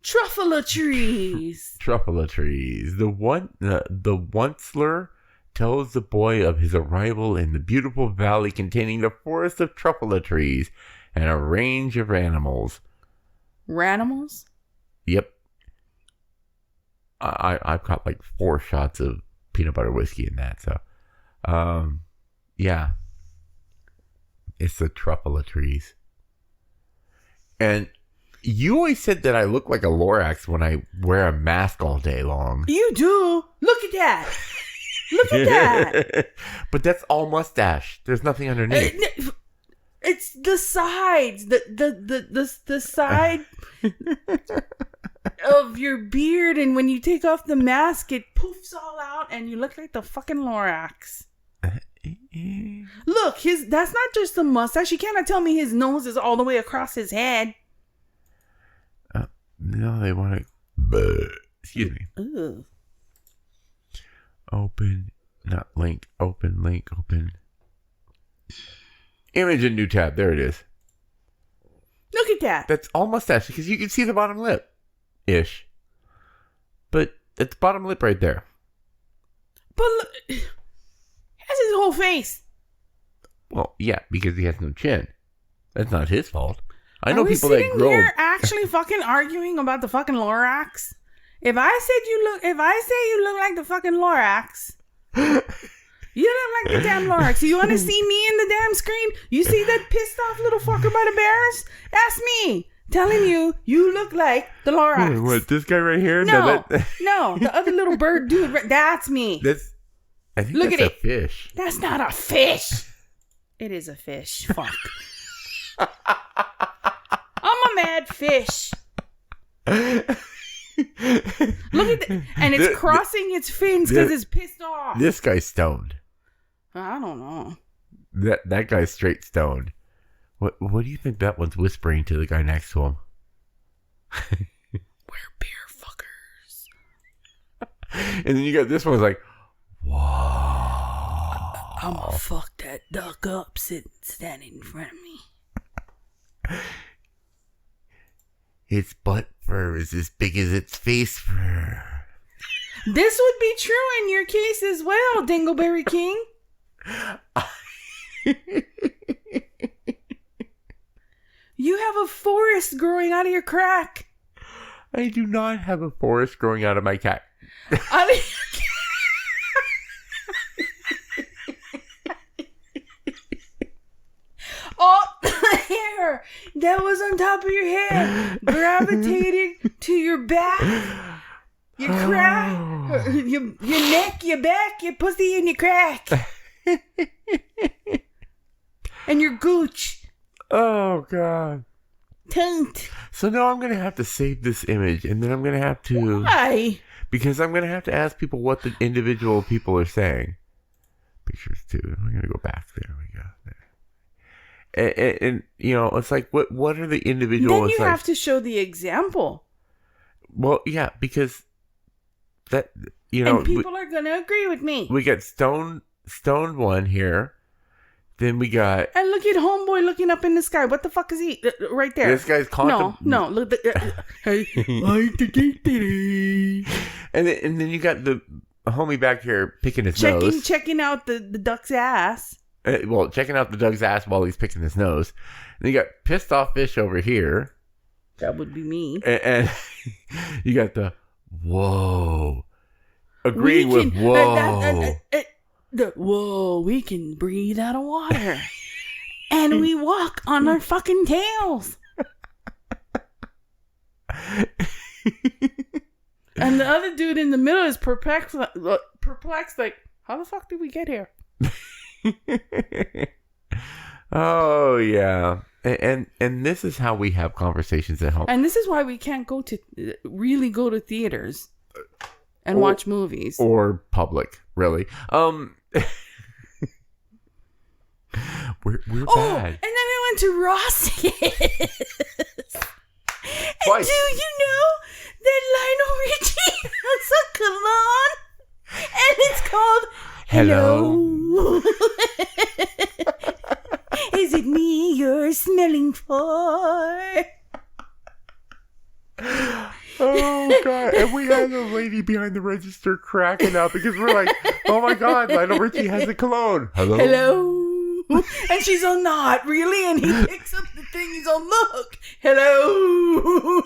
Truffula trees. Truffula trees. The Onceler tells the boy of his arrival in the beautiful valley containing the forest of truffula trees and a range of animals. Ranimals? Yep. I've got like 4 shots of peanut butter whiskey in that, so yeah. It's the truffula trees. And you always said that I look like a Lorax when I wear a mask all day long. You do. Look at that. Look at that. But that's all mustache. There's nothing underneath. It's the sides. The side of your beard, and when you take off the mask, it poofs all out, and you look like the fucking Lorax. Look, that's not just the mustache. You cannot tell me his nose is all the way across his head. No, they want to. Excuse me. Ugh. Open, not link. Open, link, open. Image in new tab. There it is. Look at that. That's all mustache because you can see the bottom lip, ish. But it's bottom lip right there. But look, that's his whole face. Well, yeah, because he has no chin. That's not his fault. I know Are we people that sitting grow. here actually fucking arguing about the fucking Lorax? If I say you look like the fucking Lorax, you look like the damn Lorax. You want to see me in the damn screen? You see that pissed off little fucker by the bears? That's me telling you look like the Lorax. What, this guy right here? No, the other little bird dude. That's me. I think Look that's at a fish. That's not a fish. It is a fish. Fuck. I'm a mad fish. Look at that. And it's crossing its fins because it's pissed off. This guy's stoned. I don't know. That guy's straight stoned. What do you think that one's whispering to the guy next to him? We're beer fuckers. And then you got this one's like, whoa. I'm gonna fuck that duck up standing in front of me. Its butt fur is as big as its face fur. This would be true in your case as well, Dingleberry King. You have a forest growing out of your crack. I do not have a forest growing out of my cat. Out of your Oh, the hair that was on top of your head gravitated to your back, your crack, your neck, your back, your pussy, and your crack. And your gooch. Oh, God. Taint. So now I'm going to have to save this image, and then I'm going to have to... Why? Because I'm going to have to ask people what the individual people are saying. Pictures, too. I'm going to go back. There we go. There. And you know, it's like, what are the individual... Then you have to show the example. Well, yeah, because that, you know... And people are going to agree with me. We got stoned one here. Then we got... And look at homeboy looking up in the sky. What the fuck is he? Right there. This guy's No, look. Hey, and then you got the homie back here picking his nose. Checking out the duck's ass. Well, checking out the duck's ass while he's picking his nose. And you got pissed off fish over here. That would be me. And you got the whoa. Agreeing with whoa. Whoa, we can breathe out of water. And we walk on our fucking tails. And the other dude in the middle is perplexed like, how the fuck did we get here? Oh, yeah. And this is how we have conversations at home. And this is why we can't go to theaters and watch movies. Or public, really. We're bad. And then we went to Ross's. Twice. And do you know that Lionel Richie has a cologne? And it's called Hello. Is it me you're smelling for? Oh, God. And we had a lady behind the register cracking up because we're like, oh, my God, Lionel Richie has a cologne. Hello. And she's all, not really? And he picks up the thing. He's all, look. Hello.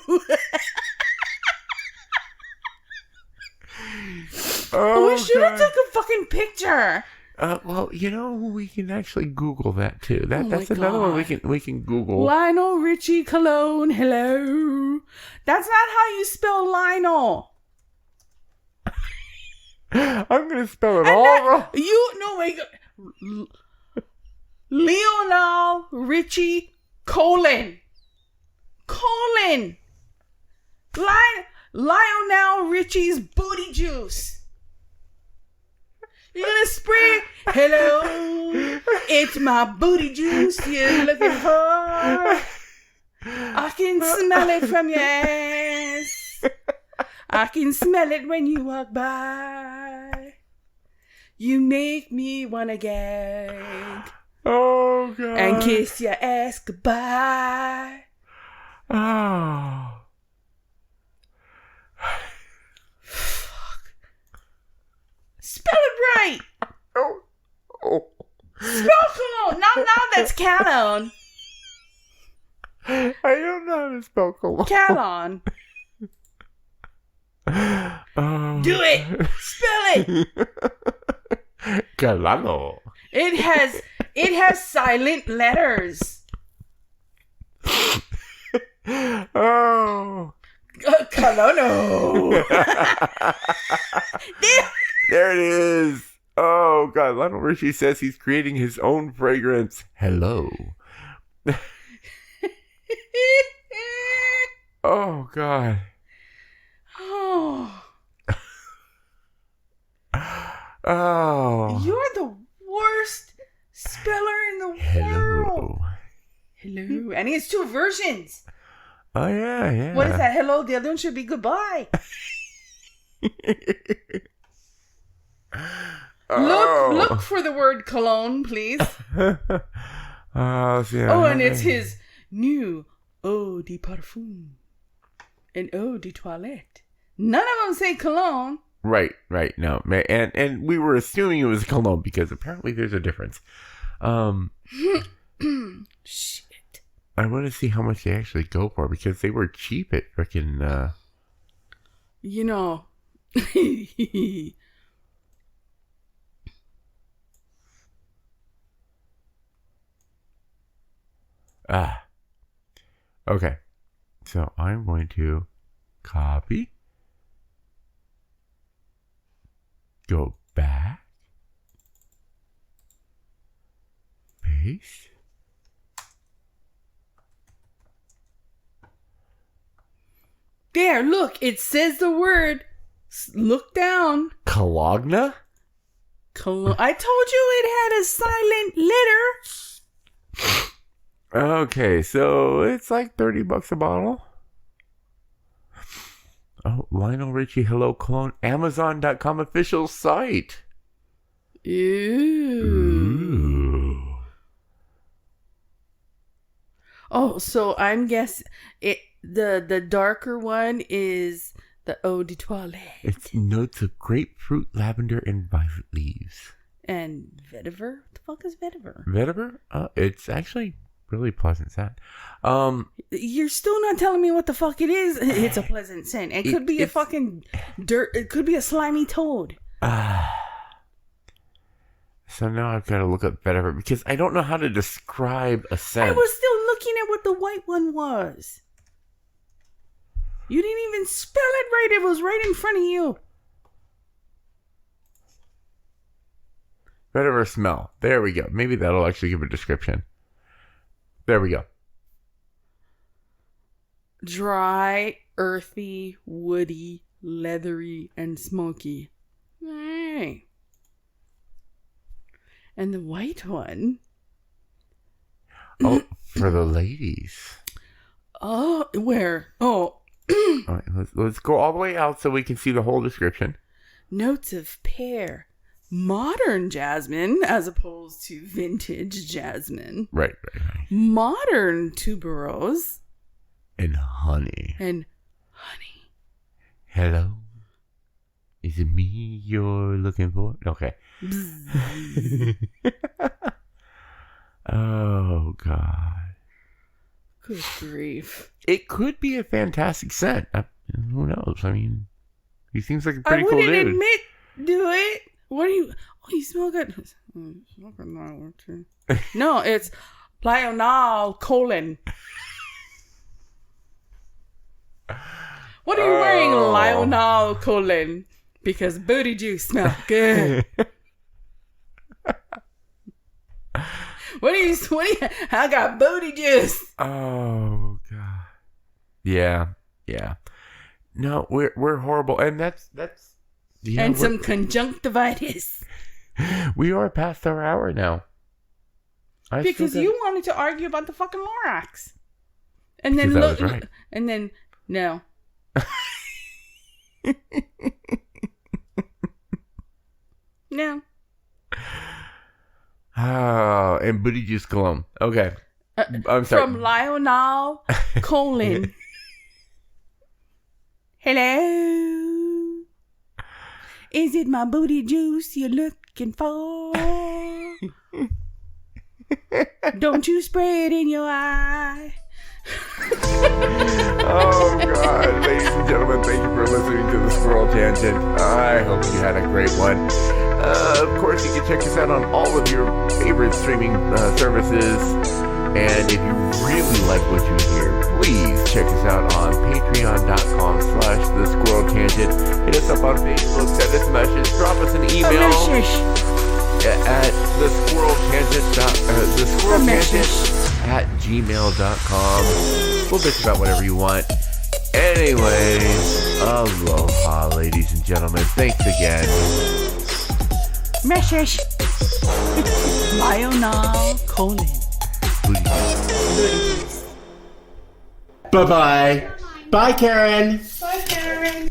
Oh, we should have took a fucking picture. Well, you know, we can actually Google that too. That's my another God. one we can Google. Lionel Richie Cologne. Hello. That's not how you spell Lionel. I'm gonna spell it all wrong. Lionel Richie Cologne. Lionel Richie's booty juice. You're gonna spray. Hello, it's my booty juice you're looking for. I can smell it from your ass. I can smell it when you walk by. You make me wanna gag. Oh, God. And kiss your ass goodbye. Oh. Spell it right. Oh. Spell cologne. Now that's Cologne. I don't know how to spell cologne. Cologne. Do it. Spell it. Calano. It has silent letters. Oh. Cologne. There it is. Oh, God. Lionel Richie says he's creating his own fragrance. Hello. Oh, God. Oh. You're the worst speller in the world. Hello. And he has 2 versions. Oh, yeah. What is that? Hello, the other one should be goodbye. Look for the word cologne, please. And it's his new eau de parfum and eau de toilette. None of them say cologne. Right. No, and we were assuming it was cologne because apparently there's a difference. Shit. I want to see how much they actually go for because they were cheap at freaking. You know. Okay. So I'm going to copy. Go back. Paste. There, look, it says the word. Look down. Cologne? I told you it had a silent letter. Okay, so it's like $30 a bottle. Oh, Lionel Richie Hello Cologne, Amazon.com official site. Ooh. Oh, so I'm guessing the darker one is the eau de toilette. It's notes of grapefruit, lavender, and violet leaves. And vetiver? What the fuck is vetiver? Vetiver? It's actually really pleasant scent. You're still not telling me what the fuck it is. It's a pleasant scent. It could be a fucking dirt. It could be a slimy toad. So now I've got to look up vetiver because I don't know how to describe a scent. I was still looking at what the white one was. You didn't even spell it right. It was right in front of you. Vetiver smell. There we go. Maybe that'll actually give a description. There we go. Dry, earthy, woody, leathery, and smoky. Hey. And the white one. Oh, for the ladies. Oh, where? Oh. All right, let's go all the way out so we can see the whole description. Notes of pear. Modern jasmine as opposed to vintage jasmine. Right. Modern tuberose. And honey. Hello? Is it me you're looking for? Okay. Oh, God. Good grief. It could be a fantastic scent. Who knows? I mean, he seems like a pretty cool dude. I wouldn't admit to it. What are you... Oh, you smell good. No, it's Lionel Cologne. What are you wearing, Lionel Cologne? Because Bootyjuice smells good. What are you? I got Bootyjuice. Oh, God. Yeah. No, we're horrible, and that's. Yeah, and some conjunctivitis. We are past our hour now. Because you wanted to argue about the fucking Lorax. And then look. Right. And then, no. No. Oh, and Bootyjuice Cologne. Okay. I'm sorry. From Lionel Cologne. Hello. Is it my booty juice you're looking for? Don't you spray it in your eye. Oh, God. Ladies and gentlemen, thank you for listening to the Squirrel Tangent. I hope you had a great one. Of course, you can check us out on all of your favorite streaming services. And if you really like what you hear, please check us out on patreon.com/thesquirreltangent. Hit us up on Facebook, send us a message, drop us an email at thesquirreltangent@gmail.com. We'll bitch about whatever you want. Anyway, aloha, ladies and gentlemen. Thanks again. Message. Lionel Cologne. Bootyjuice. Bye-bye. Bye, Karen. Bye, Karen.